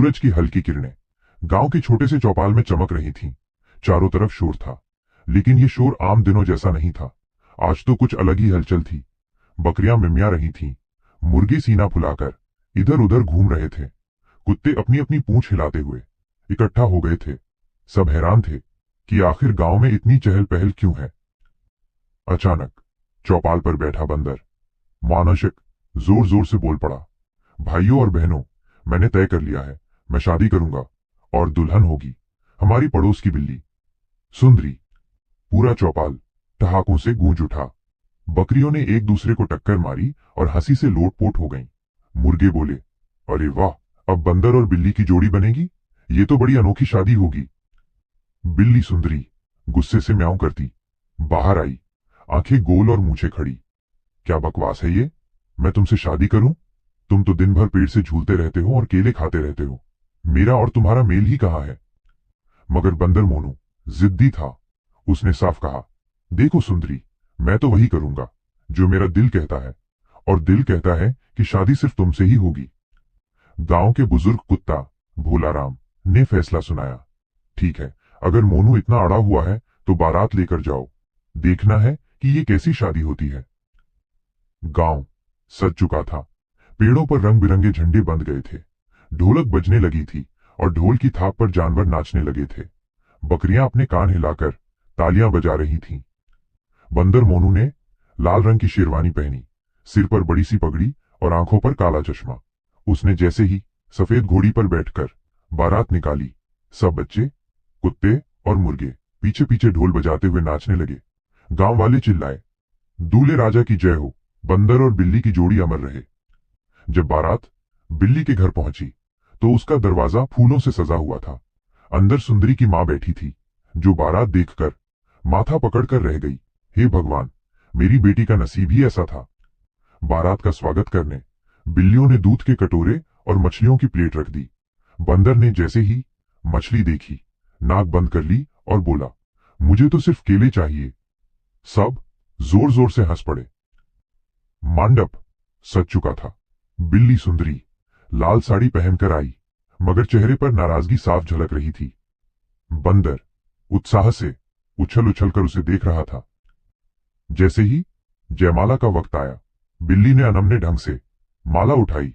सूरज की हल्की किरणें गांव के छोटे से चौपाल में चमक रही थीं। चारों तरफ शोर था, लेकिन ये शोर आम दिनों जैसा नहीं था। आज तो कुछ अलग ही हलचल थी। बकरियां मिमिया रही थीं, मुर्गे सीना फुलाकर इधर उधर घूम रहे थे, कुत्ते अपनी अपनी पूंछ हिलाते हुए इकट्ठा हो गए थे। सब हैरान थे कि आखिर गांव में इतनी चहल पहल क्यों है। अचानक चौपाल पर बैठा बंदर मानसिक जोर जोर से बोल पड़ा, भाइयों और बहनों, मैंने तय कर लिया है, मैं शादी करूंगा और दुल्हन होगी हमारी पड़ोस की बिल्ली सुंदरी। पूरा चौपाल ठहाकों से गूंज उठा। बकरियों ने एक दूसरे को टक्कर मारी और हंसी से लोटपोट हो गईं। मुर्गे बोले, अरे वाह, अब बंदर और बिल्ली की जोड़ी बनेगी, ये तो बड़ी अनोखी शादी होगी। बिल्ली सुंदरी गुस्से से म्याऊं करती बाहर आई, आंखें गोल और मूछें खड़ी। क्या बकवास है ये, मैं तुमसे शादी करूं? तुम तो दिन भर पेड़ से झूलते रहते हो और केले खाते रहते हो, मेरा और तुम्हारा मेल ही कहाँ है। मगर बंदर मोनू जिद्दी था। उसने साफ कहा, देखो सुंदरी, मैं तो वही करूंगा जो मेरा दिल कहता है, और दिल कहता है कि शादी सिर्फ तुमसे ही होगी। गांव के बुजुर्ग कुत्ता भोलाराम ने फैसला सुनाया, ठीक है, अगर मोनू इतना अड़ा हुआ है तो बारात लेकर जाओ, देखना है कि ये कैसी शादी होती है। गांव सज चुका था। पेड़ों पर रंग बिरंगे झंडे बंध गए थे, ढोलक बजने लगी थी और ढोल की थाप पर जानवर नाचने लगे थे। बकरियां अपने कान हिलाकर तालियां बजा रही थीं। बंदर मोनू ने लाल रंग की शेरवानी पहनी, सिर पर बड़ी सी पगड़ी और आंखों पर काला चश्मा। उसने जैसे ही सफेद घोड़ी पर बैठकर बारात निकाली, सब बच्चे, कुत्ते और मुर्गे पीछे पीछे ढोल बजाते हुए नाचने लगे। गांव वाले चिल्लाए, दूल्हे राजा की जय हो, बंदर और बिल्ली की जोड़ी अमर रहे। जब बारात बिल्ली के घर पहुंची तो उसका दरवाजा फूलों से सजा हुआ था। अंदर सुंदरी की मां बैठी थी, जो बारात देखकर माथा पकड़कर रह गई। हे भगवान, मेरी बेटी का नसीब ही ऐसा था। बारात का स्वागत करने बिल्लियों ने दूध के कटोरे और मछलियों की प्लेट रख दी। बंदर ने जैसे ही मछली देखी, नाक बंद कर ली और बोला, मुझे तो सिर्फ केले चाहिए। सब जोर जोर से हंस पड़े। मंडप सज चुका था। बिल्ली सुंदरी लाल साड़ी पहनकर आई, मगर चेहरे पर नाराजगी साफ झलक रही थी। बंदर उत्साह से उछल उछल कर उसे देख रहा था। जैसे ही जयमाला का वक्त आया, बिल्ली ने अनमने ढंग से माला उठाई।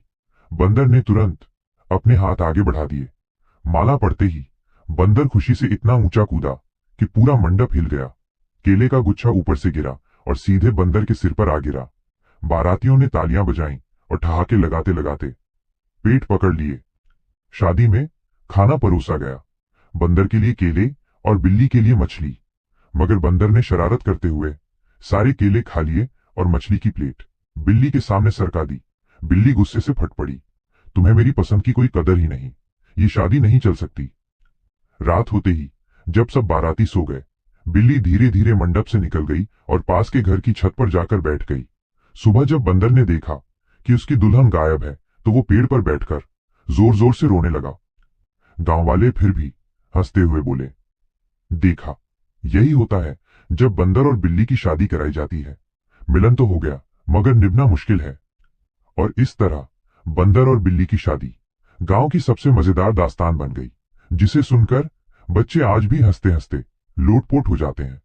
बंदर ने तुरंत अपने हाथ आगे बढ़ा दिए। माला पड़ते ही बंदर खुशी से इतना ऊंचा कूदा कि पूरा मंडप हिल गया। केले का गुच्छा ऊपर से गिरा और सीधे बंदर के सिर पर आ गिरा। बारातियों ने तालियां बजाईं और ठहाके लगाते लगाते पेट पकड़ लिए। शादी में खाना परोसा गया, बंदर के लिए केले और बिल्ली के लिए मछली। मगर बंदर ने शरारत करते हुए सारे केले खा लिए और मछली की प्लेट बिल्ली के सामने सरका दी। बिल्ली गुस्से से फट पड़ी, तुम्हें मेरी पसंद की कोई कदर ही नहीं, ये शादी नहीं चल सकती। रात होते ही जब सब बाराती सो गए, बिल्ली धीरे धीरे मंडप से निकल गई और पास के घर की छत पर जाकर बैठ गई। सुबह जब बंदर ने देखा कि उसकी दुल्हन गायब है, तो वो पेड़ पर बैठकर जोर जोर से रोने लगा। गांव वाले फिर भी हंसते हुए बोले, देखा, यही होता है जब बंदर और बिल्ली की शादी कराई जाती है। मिलन तो हो गया, मगर निभना मुश्किल है। और इस तरह बंदर और बिल्ली की शादी गांव की सबसे मजेदार दास्तान बन गई, जिसे सुनकर बच्चे आज भी हंसते हंसते लोटपोट हो जाते हैं।